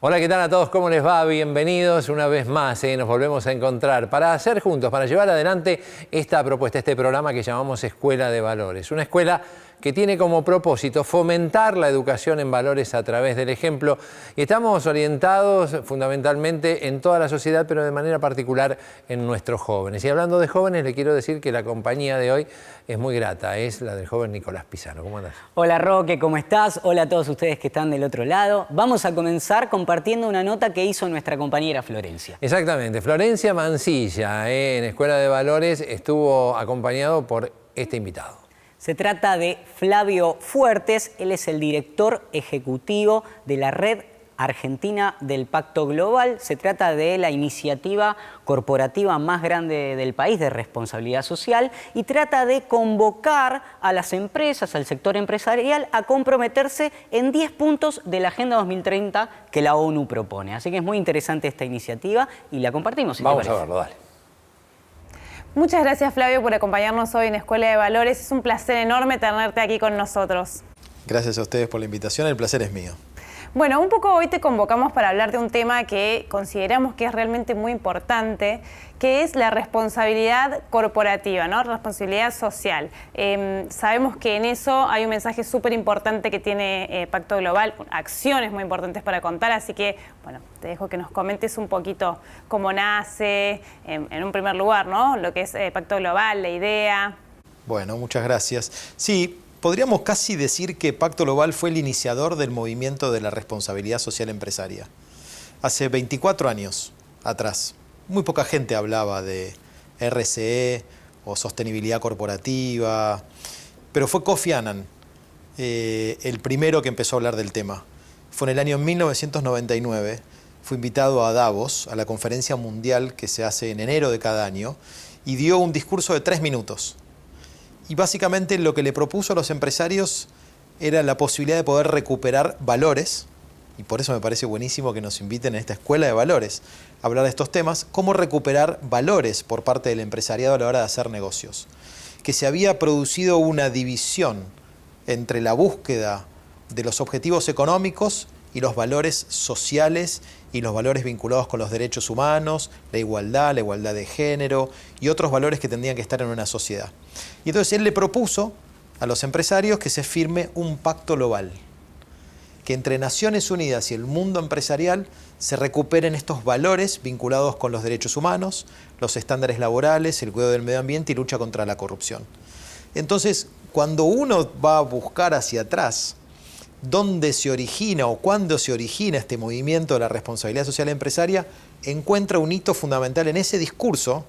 Hola, ¿qué tal a todos? ¿Cómo les va? Bienvenidos una vez más. Nos volvemos a encontrar para hacer juntos, para llevar adelante esta propuesta, este programa que llamamos Escuela de Valores. Una escuela que tiene como propósito fomentar la educación en valores a través del ejemplo. Y estamos orientados fundamentalmente en toda la sociedad, pero de manera particular en nuestros jóvenes. Y hablando de jóvenes, le quiero decir que la compañía de hoy es muy grata. Es la del joven Nicolás Pizano. ¿Cómo andás? Hola Roque, ¿cómo estás? Hola a todos ustedes que están del otro lado. Vamos a comenzar compartiendo una nota que hizo nuestra compañera Florencia. Exactamente. Florencia Mancilla, en Escuela de Valores, estuvo acompañado por este invitado. Se trata de Flavio Fuertes, él es el director ejecutivo de la Red Argentina del Pacto Global. Se trata de la iniciativa corporativa más grande del país de responsabilidad social y trata de convocar a las empresas, al sector empresarial, a comprometerse en 10 puntos de la Agenda 2030 que la ONU propone. Así que es muy interesante esta iniciativa y la compartimos. Vamos a verlo, dale. Muchas gracias, Flavio, por acompañarnos hoy en Escuela de Valores. Es un placer enorme tenerte aquí con nosotros. Gracias a ustedes por la invitación, el placer es mío. Bueno, un poco hoy te convocamos para hablar de un tema que consideramos que es realmente muy importante, que es la responsabilidad corporativa, ¿no? Responsabilidad social. Sabemos que en eso hay un mensaje súper importante que tiene Pacto Global, acciones muy importantes para contar, así que, bueno, te dejo que nos comentes un poquito cómo nace, en un primer lugar, ¿no? Lo que es Pacto Global, la idea. Bueno, muchas gracias. Sí, podríamos casi decir que Pacto Global fue el iniciador del movimiento de la responsabilidad social empresaria. Hace 24 años atrás, muy poca gente hablaba de RSE o sostenibilidad corporativa, pero fue Kofi Annan el primero que empezó a hablar del tema. Fue en el año 1999, fue invitado a Davos, a la conferencia mundial que se hace en enero de cada año, y dio un discurso de 3 minutos. Y básicamente lo que le propuso a los empresarios era la posibilidad de poder recuperar valores, y por eso me parece buenísimo que nos inviten a esta Escuela de Valores a hablar de estos temas, cómo recuperar valores por parte del empresariado a la hora de hacer negocios. Que se había producido una división entre la búsqueda de los objetivos económicos y los valores sociales y los valores vinculados con los derechos humanos, la igualdad de género y otros valores que tendrían que estar en una sociedad. Y entonces él le propuso a los empresarios que se firme un pacto global, que entre Naciones Unidas y el mundo empresarial se recuperen estos valores vinculados con los derechos humanos, los estándares laborales, el cuidado del medio ambiente y lucha contra la corrupción. Entonces, cuando uno va a buscar hacia atrás dónde se origina o cuándo se origina este movimiento de la responsabilidad social empresaria, encuentra un hito fundamental en ese discurso.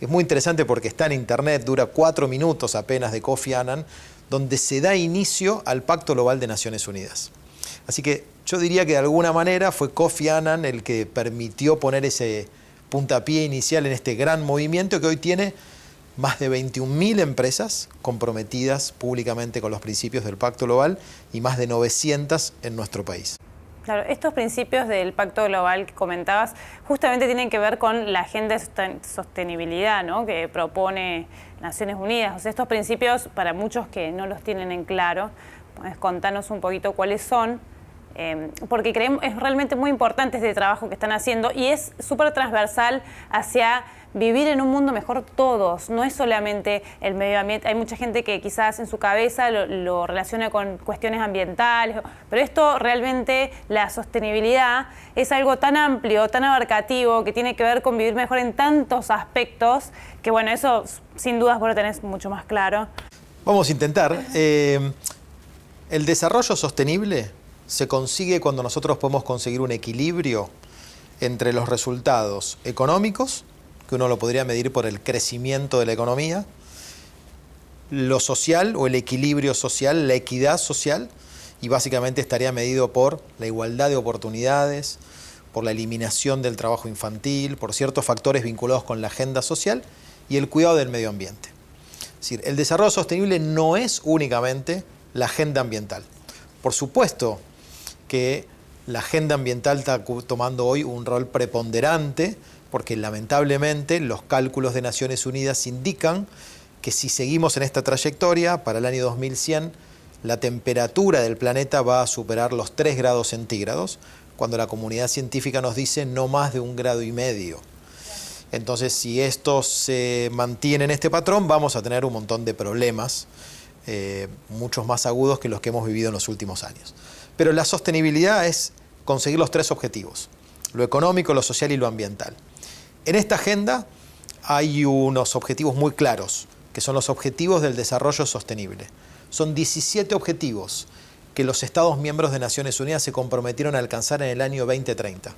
Es muy interesante porque está en internet, dura 4 minutos apenas, de Kofi Annan, donde se da inicio al Pacto Global de Naciones Unidas. Así que yo diría que de alguna manera fue Kofi Annan el que permitió poner ese puntapié inicial en este gran movimiento que hoy tiene más de 21.000 empresas comprometidas públicamente con los principios del Pacto Global y más de 900 en nuestro país. Claro, estos principios del Pacto Global que comentabas justamente tienen que ver con la agenda de sostenibilidad, ¿no?, que propone Naciones Unidas. O sea, estos principios, para muchos que no los tienen en claro, puedes contarnos un poquito cuáles son, porque creemos es realmente muy importante este trabajo que están haciendo y es súper transversal hacia vivir en un mundo mejor todos, no es solamente el medio ambiente. Hay mucha gente que quizás en su cabeza lo relaciona con cuestiones ambientales, pero esto realmente, la sostenibilidad, es algo tan amplio, tan abarcativo, que tiene que ver con vivir mejor en tantos aspectos, que bueno, eso sin dudas vos lo tenés mucho más claro. Vamos a intentar. El desarrollo sostenible se consigue cuando nosotros podemos conseguir un equilibrio entre los resultados económicos, que uno lo podría medir por el crecimiento de la economía, lo social o el equilibrio social, la equidad social, y básicamente estaría medido por la igualdad de oportunidades, por la eliminación del trabajo infantil, por ciertos factores vinculados con la agenda social y el cuidado del medio ambiente. Es decir, el desarrollo sostenible no es únicamente la agenda ambiental. Por supuesto que la agenda ambiental está tomando hoy un rol preponderante, porque lamentablemente los cálculos de Naciones Unidas indican que si seguimos en esta trayectoria, para el año 2100, la temperatura del planeta va a superar los 3 grados centígrados, cuando la comunidad científica nos dice no más de 1,5 grados. Entonces, si esto se mantiene en este patrón, vamos a tener un montón de problemas, muchos más agudos que los que hemos vivido en los últimos años. Pero la sostenibilidad es conseguir los 3 objetivos: lo económico, lo social y lo ambiental. En esta agenda hay unos objetivos muy claros, que son los objetivos del desarrollo sostenible. Son 17 objetivos que los Estados miembros de Naciones Unidas se comprometieron a alcanzar en el año 2030,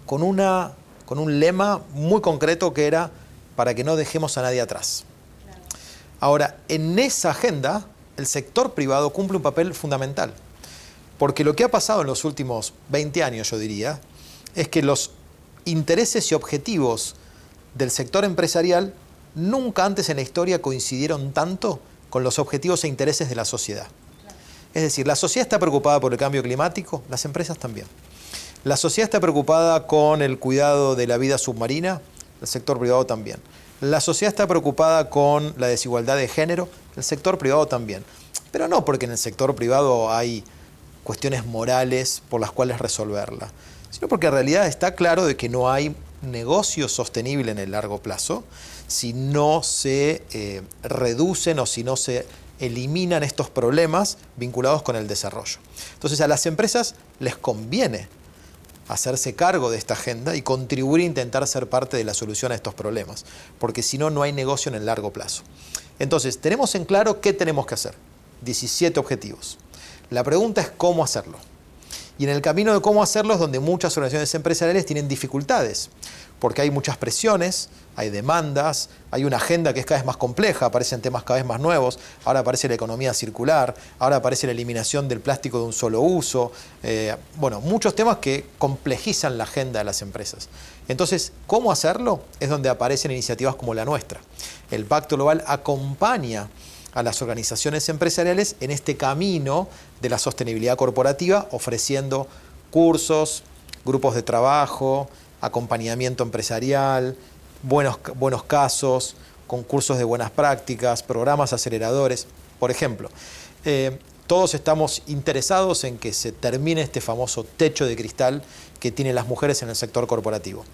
con un lema muy concreto que era para que no dejemos a nadie atrás. Ahora, en esa agenda, el sector privado cumple un papel fundamental, porque lo que ha pasado en los últimos 20 años, yo diría, es que los intereses y objetivos del sector empresarial nunca antes en la historia coincidieron tanto con los objetivos e intereses de la sociedad. Es decir, la sociedad está preocupada por el cambio climático, las empresas también. La sociedad está preocupada con el cuidado de la vida submarina, el sector privado también. La sociedad está preocupada con la desigualdad de género, el sector privado también. Pero no porque en el sector privado hay cuestiones morales por las cuales resolverla, sino porque en realidad está claro de que no hay negocio sostenible en el largo plazo si no se reducen o si no se eliminan estos problemas vinculados con el desarrollo. Entonces, a las empresas les conviene hacerse cargo de esta agenda y contribuir a intentar ser parte de la solución a estos problemas, porque si no, no hay negocio en el largo plazo. Entonces, tenemos en claro qué tenemos que hacer. 17 objetivos. La pregunta es cómo hacerlo. Y en el camino de cómo hacerlo es donde muchas organizaciones empresariales tienen dificultades, porque hay muchas presiones, hay demandas, hay una agenda que es cada vez más compleja, aparecen temas cada vez más nuevos, ahora aparece la economía circular, ahora aparece la eliminación del plástico de un solo uso, muchos temas que complejizan la agenda de las empresas. Entonces, ¿cómo hacerlo? Es donde aparecen iniciativas como la nuestra. El Pacto Global acompaña a las organizaciones empresariales en este camino de la sostenibilidad corporativa, ofreciendo cursos, grupos de trabajo, acompañamiento empresarial, buenos casos, concursos de buenas prácticas, programas aceleradores. Por ejemplo, todos estamos interesados en que se termine este famoso techo de cristal que tienen las mujeres en el sector corporativo.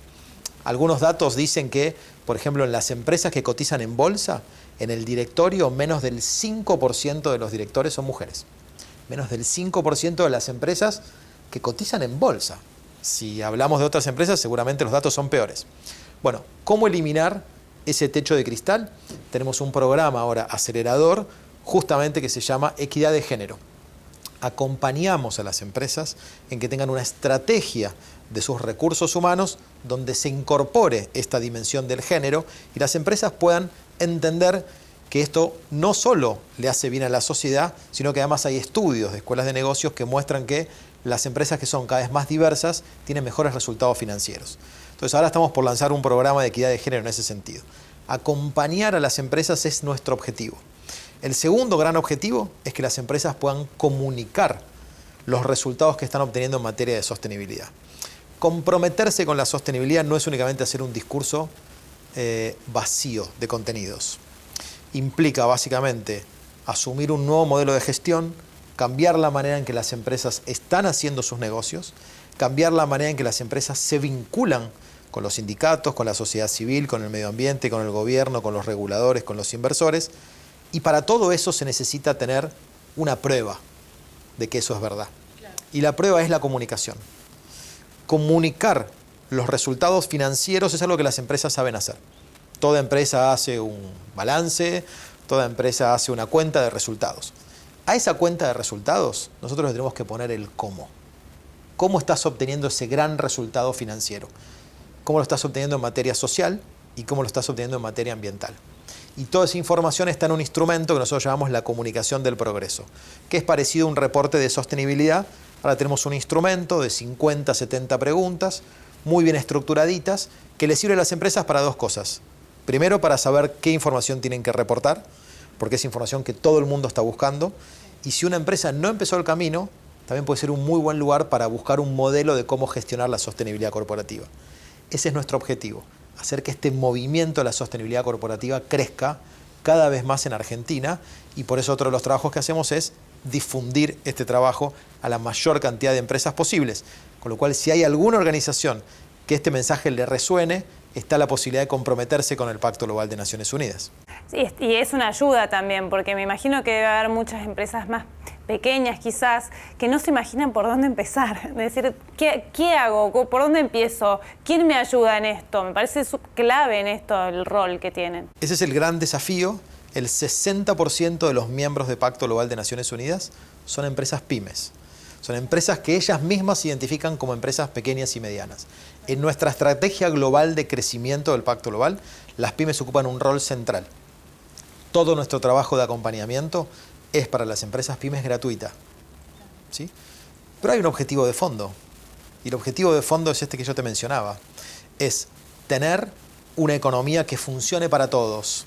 Algunos datos dicen que, por ejemplo, en las empresas que cotizan en bolsa, en el directorio menos del 5% de los directores son mujeres. Menos del 5% de las empresas que cotizan en bolsa. Si hablamos de otras empresas, seguramente los datos son peores. Bueno, ¿cómo eliminar ese techo de cristal? Tenemos un programa ahora acelerador, justamente que se llama Equidad de Género. Acompañamos a las empresas en que tengan una estrategia de sus recursos humanos donde se incorpore esta dimensión del género y las empresas puedan entender que esto no solo le hace bien a la sociedad, sino que además hay estudios de escuelas de negocios que muestran que las empresas que son cada vez más diversas tienen mejores resultados financieros. Entonces ahora estamos por lanzar un programa de equidad de género en ese sentido. Acompañar a las empresas es nuestro objetivo. El segundo gran objetivo es que las empresas puedan comunicar los resultados que están obteniendo en materia de sostenibilidad. Comprometerse con la sostenibilidad no es únicamente hacer un discurso vacío de contenidos. Implica básicamente asumir un nuevo modelo de gestión, cambiar la manera en que las empresas están haciendo sus negocios, cambiar la manera en que las empresas se vinculan con los sindicatos, con la sociedad civil, con el medio ambiente, con el gobierno, con los reguladores, con los inversores. Y para todo eso se necesita tener una prueba de que eso es verdad. Claro. Y la prueba es la comunicación. Comunicar los resultados financieros es algo que las empresas saben hacer. Toda empresa hace un balance, toda empresa hace una cuenta de resultados. A esa cuenta de resultados nosotros le tenemos que poner el cómo. ¿Cómo estás obteniendo ese gran resultado financiero? ¿Cómo lo estás obteniendo en materia social y cómo lo estás obteniendo en materia ambiental? Y toda esa información está en un instrumento que nosotros llamamos la comunicación del progreso, que es parecido a un reporte de sostenibilidad. Ahora tenemos un instrumento de 50, 70 preguntas, muy bien estructuraditas, que le sirve a las empresas para dos cosas. Primero, para saber qué información tienen que reportar, porque es información que todo el mundo está buscando. Y si una empresa no empezó el camino, también puede ser un muy buen lugar para buscar un modelo de cómo gestionar la sostenibilidad corporativa. Ese es nuestro objetivo, hacer que este movimiento de la sostenibilidad corporativa crezca cada vez más en Argentina, y por eso otro de los trabajos que hacemos es difundir este trabajo a la mayor cantidad de empresas posibles. Con lo cual, si hay alguna organización que este mensaje le resuene, está la posibilidad de comprometerse con el Pacto Global de Naciones Unidas. Sí, y es una ayuda también, porque me imagino que debe haber muchas empresas más pequeñas quizás que no se imaginan por dónde empezar. Es decir, ¿qué hago? ¿Por dónde empiezo? ¿Quién me ayuda en esto? Me parece clave en esto el rol que tienen. Ese es el gran desafío. El 60% de los miembros del Pacto Global de Naciones Unidas son empresas pymes. Son empresas que ellas mismas se identifican como empresas pequeñas y medianas. En nuestra estrategia global de crecimiento del Pacto Global, las pymes ocupan un rol central. Todo nuestro trabajo de acompañamiento es para las empresas pymes gratuita, ¿sí? Pero hay un objetivo de fondo. Y el objetivo de fondo es este que yo te mencionaba. Es tener una economía que funcione para todos.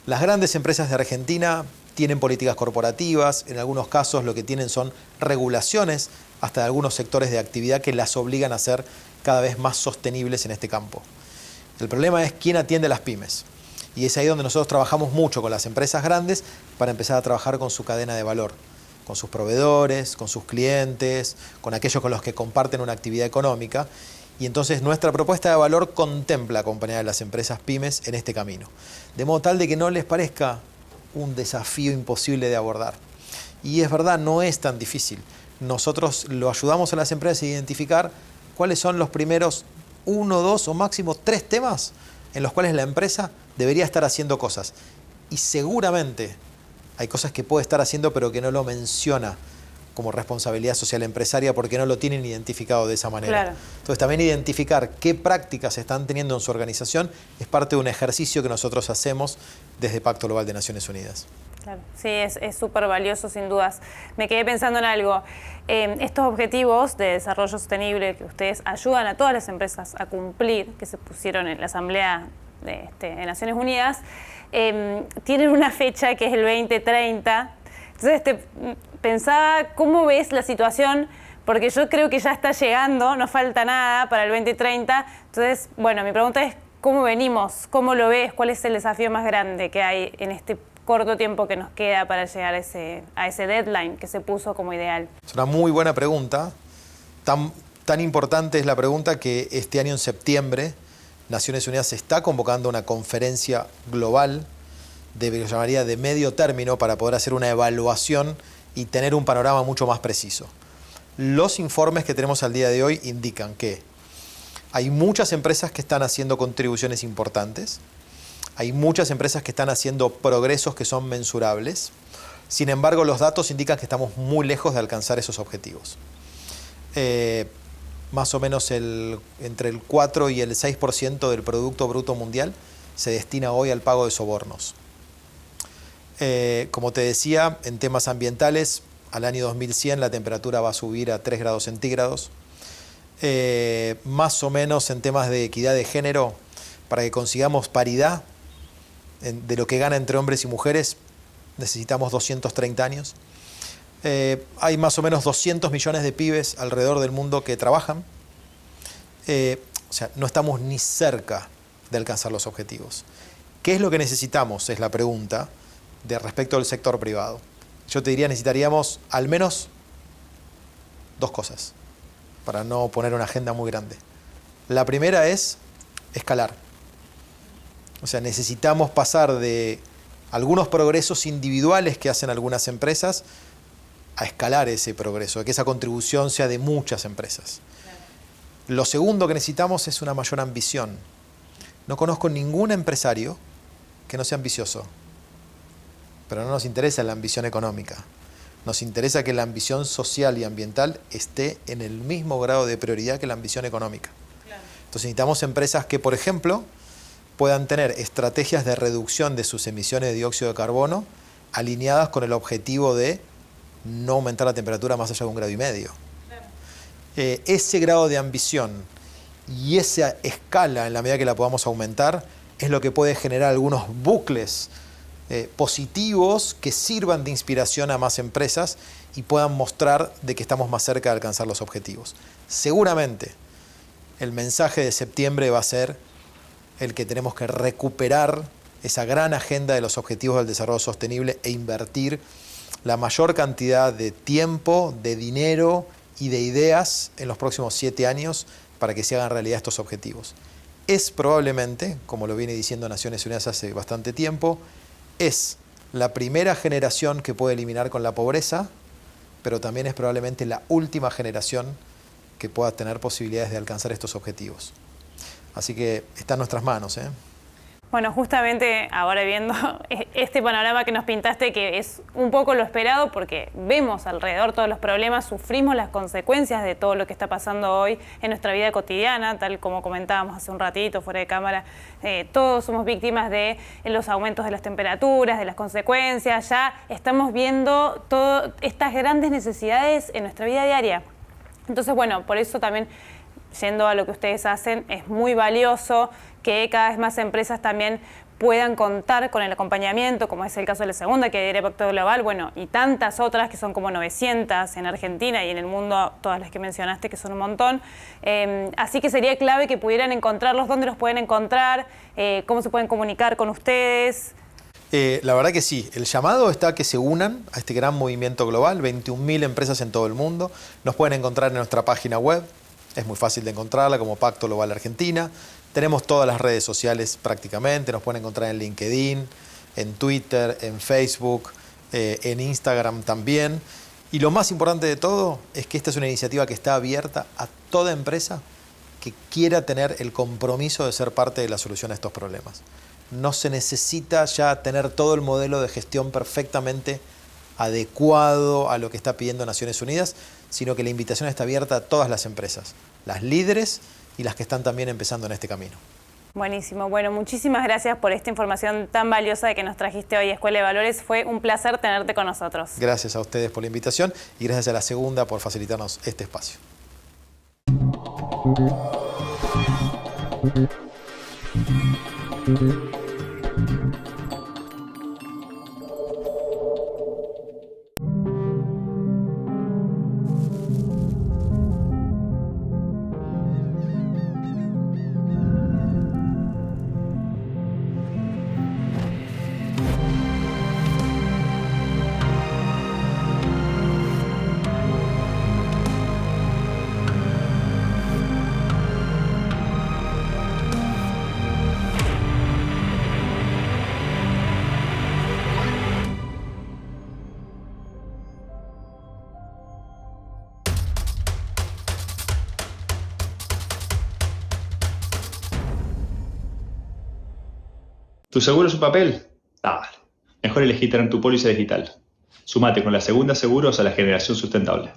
Las grandes empresas de Argentina tienen políticas corporativas, en algunos casos lo que tienen son regulaciones hasta de algunos sectores de actividad que las obligan a ser cada vez más sostenibles en este campo. El problema es quién atiende a las pymes. Y es ahí donde nosotros trabajamos mucho con las empresas grandes para empezar a trabajar con su cadena de valor, con sus proveedores, con sus clientes, con aquellos con los que comparten una actividad económica. Y entonces nuestra propuesta de valor contempla acompañar a las empresas pymes en este camino, de modo tal de que no les parezca un desafío imposible de abordar. Y es verdad, no es tan difícil. Nosotros lo ayudamos a las empresas a identificar cuáles son los primeros 1, 2 o máximo 3 temas en los cuales la empresa debería estar haciendo cosas. Y seguramente hay cosas que puede estar haciendo pero que no lo menciona como responsabilidad social empresaria porque no lo tienen identificado de esa manera. Claro. Entonces también identificar qué prácticas están teniendo en su organización es parte de un ejercicio que nosotros hacemos desde Pacto Global de Naciones Unidas. Claro, sí, es súper valioso sin dudas. Me quedé pensando en algo. Estos objetivos de desarrollo sostenible que ustedes ayudan a todas las empresas a cumplir, que se pusieron en la Asamblea de Naciones Unidas, tienen una fecha que es el 2030. Entonces pensaba, ¿cómo ves la situación? Porque yo creo que ya está llegando, no falta nada para el 2030. Entonces, bueno, mi pregunta es, ¿cómo venimos? ¿Cómo lo ves? ¿Cuál es el desafío más grande que hay en este corto tiempo que nos queda para llegar a ese deadline que se puso como ideal? Es una muy buena pregunta. Tan importante es la pregunta que este año en septiembre Naciones Unidas está convocando una conferencia global lo llamaría de medio término para poder hacer una evaluación y tener un panorama mucho más preciso. Los informes que tenemos al día de hoy indican que hay muchas empresas que están haciendo contribuciones importantes, hay muchas empresas que están haciendo progresos que son mensurables, sin embargo los datos indican que estamos muy lejos de alcanzar esos objetivos. Más o menos entre el 4 y el 6% del Producto Bruto Mundial se destina hoy al pago de sobornos. Como te decía, en temas ambientales, al año 2100 la temperatura va a subir a 3 grados centígrados. Más o menos en temas de equidad de género, para que consigamos paridad de lo que gana entre hombres y mujeres, necesitamos 230 años. Hay más o menos 200 millones de pibes alrededor del mundo que trabajan. O sea, no estamos ni cerca de alcanzar los objetivos. ¿Qué es lo que necesitamos? Es la pregunta de respecto al sector privado. Yo te diría, necesitaríamos al menos 2 cosas para no poner una agenda muy grande. La primera es escalar. O sea, necesitamos pasar de algunos progresos individuales que hacen algunas empresas a escalar ese progreso, que esa contribución sea de muchas empresas. Claro. Lo segundo que necesitamos es una mayor ambición. No conozco ningún empresario que no sea ambicioso, pero no nos interesa la ambición económica. Nos interesa que la ambición social y ambiental esté en el mismo grado de prioridad que la ambición económica. Claro. Entonces necesitamos empresas que, por ejemplo, puedan tener estrategias de reducción de sus emisiones de dióxido de carbono alineadas con el objetivo de no aumentar la temperatura más allá de 1,5 grados. Claro. Ese grado de ambición y esa escala, en la medida que la podamos aumentar, es lo que puede generar algunos bucles positivos que sirvan de inspiración a más empresas y puedan mostrar de que estamos más cerca de alcanzar los objetivos. Seguramente el mensaje de septiembre va a ser el que tenemos que recuperar esa gran agenda de los objetivos del desarrollo sostenible e invertir la mayor cantidad de tiempo, de dinero y de ideas en los próximos 7 años para que se hagan realidad estos objetivos. Es probablemente, como lo viene diciendo Naciones Unidas hace bastante tiempo, es la primera generación que puede eliminar con la pobreza, pero también es probablemente la última generación que pueda tener posibilidades de alcanzar estos objetivos. Así que está en nuestras manos, ¿eh? Bueno, justamente ahora viendo este panorama que nos pintaste, que es un poco lo esperado porque vemos alrededor todos los problemas, sufrimos las consecuencias de todo lo que está pasando hoy en nuestra vida cotidiana, tal como comentábamos hace un ratito fuera de cámara, todos somos víctimas de los aumentos de las temperaturas, de las consecuencias, ya estamos viendo todas estas grandes necesidades en nuestra vida diaria. Entonces, bueno, por eso también, yendo a lo que ustedes hacen, es muy valioso que cada vez más empresas también puedan contar con el acompañamiento, como es el caso de la segunda, que diré Pacto Global, bueno, y tantas otras, que son como 900 en Argentina y en el mundo, todas las que mencionaste, que son un montón. Así que sería clave que pudieran encontrarlos, dónde los pueden encontrar, cómo se pueden comunicar con ustedes. La verdad que sí, el llamado está a que se unan a este gran movimiento global, 21.000 empresas en todo el mundo. Nos pueden encontrar en nuestra página web, es muy fácil de encontrarla como Pacto Global Argentina. Tenemos todas las redes sociales prácticamente, nos pueden encontrar en LinkedIn, en Twitter, en Facebook, en Instagram también. Y lo más importante de todo es que esta es una iniciativa que está abierta a toda empresa que quiera tener el compromiso de ser parte de la solución a estos problemas. No se necesita ya tener todo el modelo de gestión perfectamente adecuado a lo que está pidiendo Naciones Unidas, sino que la invitación está abierta a todas las empresas, las líderes y las que están también empezando en este camino. Buenísimo. Bueno, muchísimas gracias por esta información tan valiosa que nos trajiste hoy, Escuela de Valores. Fue un placer tenerte con nosotros. Gracias a ustedes por la invitación y gracias a la segunda por facilitarnos este espacio. ¿Tu seguro es un papel? Dale. Mejor elegí tener tu póliza digital. Sumate con la Segunda Seguros a la generación sustentable.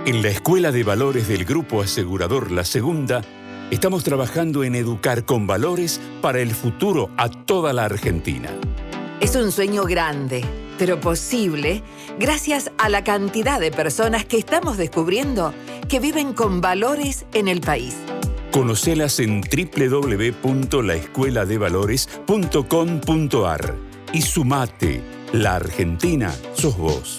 En la Escuela de Valores del Grupo Asegurador La Segunda, estamos trabajando en educar con valores para el futuro a toda la Argentina. Es un sueño grande, pero posible gracias a la cantidad de personas que estamos descubriendo que viven con valores en el país. Conocelas en www.laescueladevalores.com.ar y sumate. La Argentina sos vos.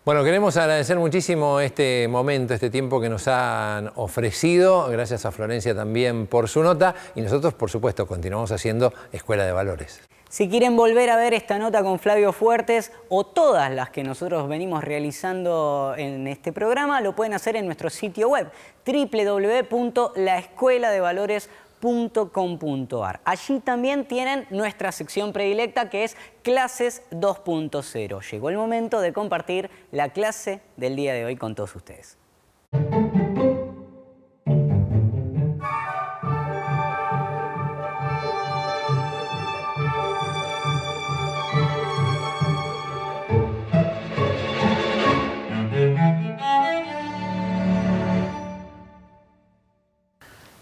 Bueno, queremos agradecer muchísimo este momento, este tiempo que nos han ofrecido. Gracias a Florencia también por su nota. Y nosotros, por supuesto, continuamos haciendo Escuela de Valores. Si quieren volver a ver esta nota con Flavio Fuertes o todas las que nosotros venimos realizando en este programa, lo pueden hacer en nuestro sitio web www.laescueladevalores.com.ar. Allí también tienen nuestra sección predilecta, que es Clases 2.0. Llegó el momento de compartir la clase del día de hoy con todos ustedes.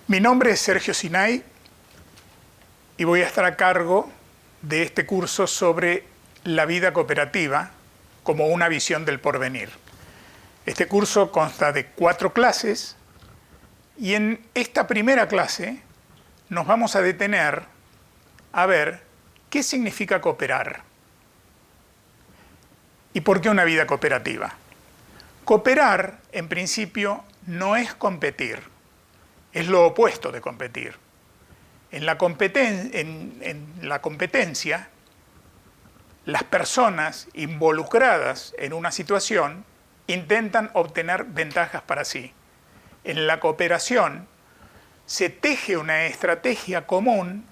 Mi nombre es Sergio Sinay y voy a estar a cargo de este curso sobre la vida cooperativa como una visión del porvenir. Este curso consta de 4 clases y en esta primera clase nos vamos a detener a ver ¿Qué significa cooperar? ¿Y por qué una vida cooperativa? Cooperar, en principio, no es competir, es lo opuesto de competir. En la competencia, las personas involucradas en una situación intentan obtener ventajas para sí. En la cooperación se teje una estrategia común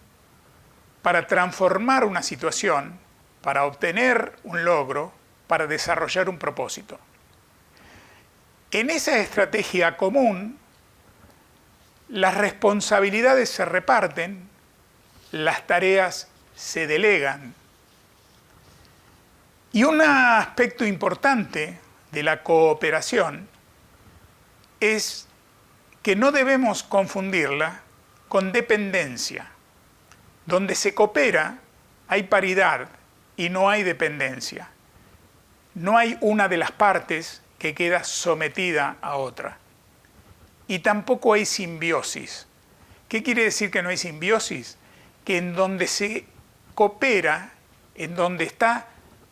para transformar una situación, para obtener un logro, para desarrollar un propósito. En esa estrategia común, las responsabilidades se reparten, las tareas se delegan. Y un aspecto importante de la cooperación es que no debemos confundirla con dependencia. Donde se coopera hay paridad y no hay dependencia. No hay una de las partes que queda sometida a otra. Y tampoco hay simbiosis. ¿Qué quiere decir que no hay simbiosis? Que en donde se coopera, en donde está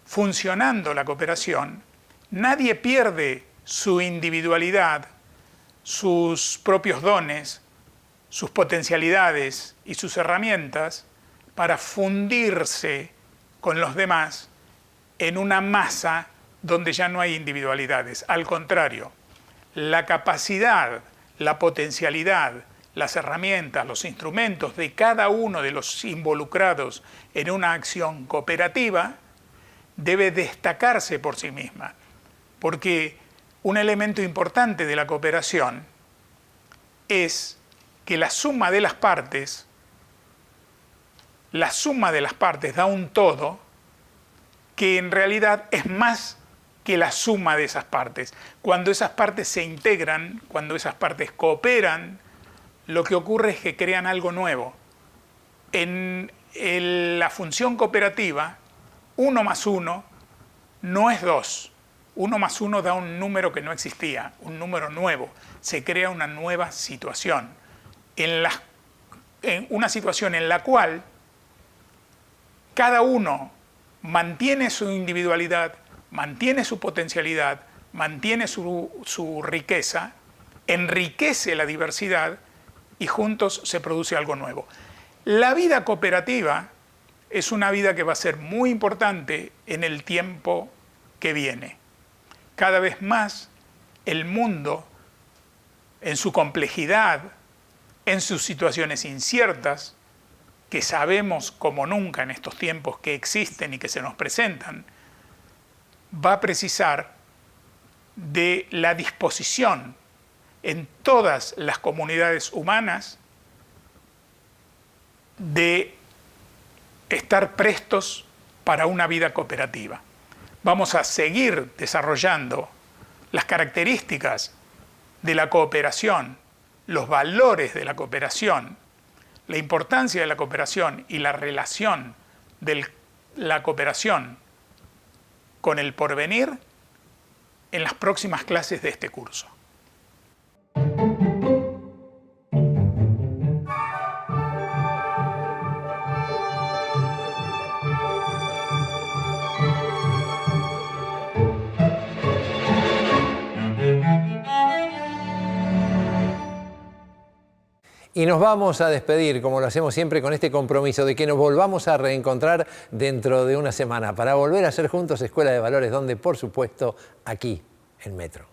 funcionando la cooperación, nadie pierde su individualidad, sus propios dones, sus potencialidades y sus herramientas para fundirse con los demás en una masa donde ya no hay individualidades. Al contrario, la capacidad, la potencialidad, las herramientas, los instrumentos de cada uno de los involucrados en una acción cooperativa debe destacarse por sí misma, porque un elemento importante de la cooperación es que la suma de las partes da un todo que en realidad es más que la suma de esas partes. Cuando esas partes se integran, cuando esas partes cooperan, lo que ocurre es que crean algo nuevo. En la función cooperativa, 1 más 1 no es 2. 1 más 1 da un número que no existía, un número nuevo. Se crea una nueva situación. En una situación en la cual cada uno mantiene su individualidad, mantiene su potencialidad, mantiene su riqueza, enriquece la diversidad y juntos se produce algo nuevo. La vida cooperativa es una vida que va a ser muy importante en el tiempo que viene. Cada vez más el mundo, en su complejidad, en sus situaciones inciertas, que sabemos como nunca en estos tiempos que existen y que se nos presentan, va a precisar de la disposición en todas las comunidades humanas de estar prestos para una vida cooperativa. Vamos a seguir desarrollando las características de la cooperación, los valores de la cooperación, la importancia de la cooperación y la relación de la cooperación con el porvenir en las próximas clases de este curso. Y nos vamos a despedir, como lo hacemos siempre, con este compromiso de que nos volvamos a reencontrar dentro de una semana para volver a ser juntos Escuela de Valores, donde, por supuesto, aquí, en Metro.